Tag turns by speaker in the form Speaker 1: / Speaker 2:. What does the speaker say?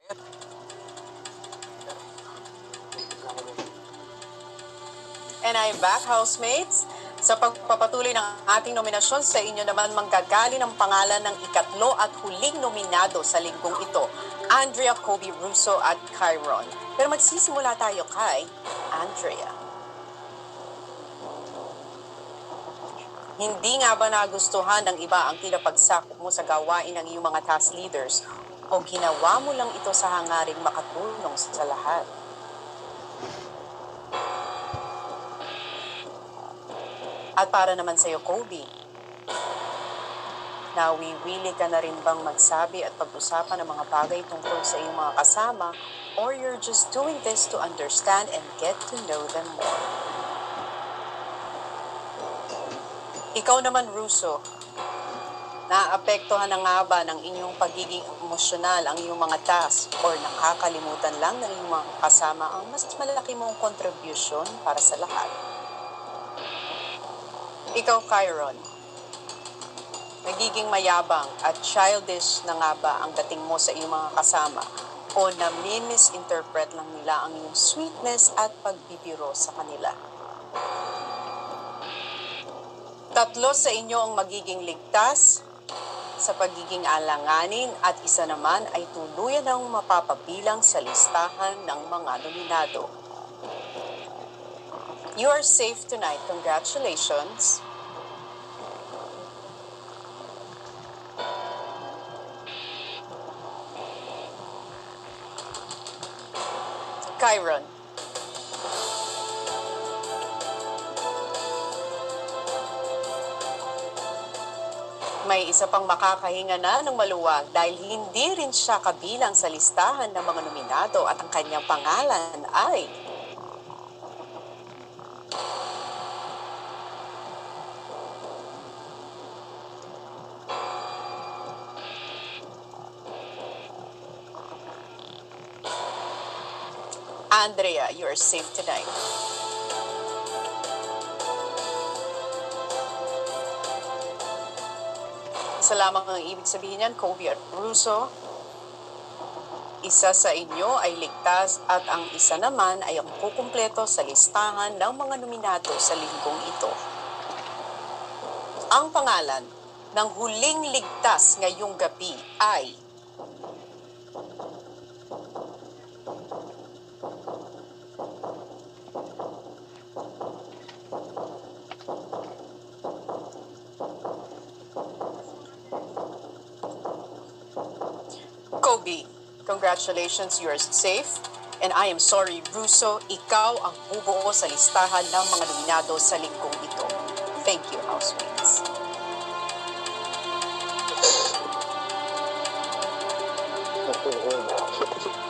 Speaker 1: And I'm back, housemates. Sa pagpapatuloy ng ating nominasyon, sa inyo naman manggagali ng pangalan ng ikatlo at huling nominado sa linggong ito, Andrea, Kobe, Russo at Kyron. Pero magsisimula tayo kay Andrea. Hindi nga ba nagustuhan ng iba ang pinapagsakop mo sa gawain ng iyong mga task leaders o ginawa mo lang ito sa hangaring makatulong sa lahat? At para naman sa iyo, Kobe, nawiwili ka na rin bang magsabi at pag-usapan ng mga bagay tungkol sa iyong mga kasama, or you're just doing this to understand and get to know them more? Ikaw naman, Russo, naapektuhan na nga ba ng inyong pagiging emosyonal ang iyong mga task or nakakalimutan lang ng iyong mga kasama ang mas malaki mong contribution para sa lahat? Ikaw, Kyron, nagiging mayabang at childish na nga ba ang dating mo sa iyong mga kasama o nami-misinterpret lang nila ang iyong sweetness at pagbibiro sa kanila? Tatlo sa inyo ang magiging ligtas sa pagiging alanganin at isa naman ay tuluyan ng mapapabilang sa listahan ng mga nominado. You are safe tonight. Congratulations. Kyron. May isa pang makakahinga na ng maluwag dahil hindi rin siya kabilang sa listahan ng mga nominado at ang kanyang pangalan ay Andrea. You are safe tonight. Isa lamang ang ibig sabihin niyan, Kobe at Russo. Isa sa inyo ay ligtas at ang isa naman ay ang kukumpleto sa listahan ng mga nominado sa linggong ito. Ang pangalan ng huling ligtas ngayong gabi ay Kobe. Congratulations, you are safe. And I am sorry, Russo, ikaw ang bubuo sa listahan ng mga nominado sa linggong ito. Thank you, housemates.
Speaker 2: That's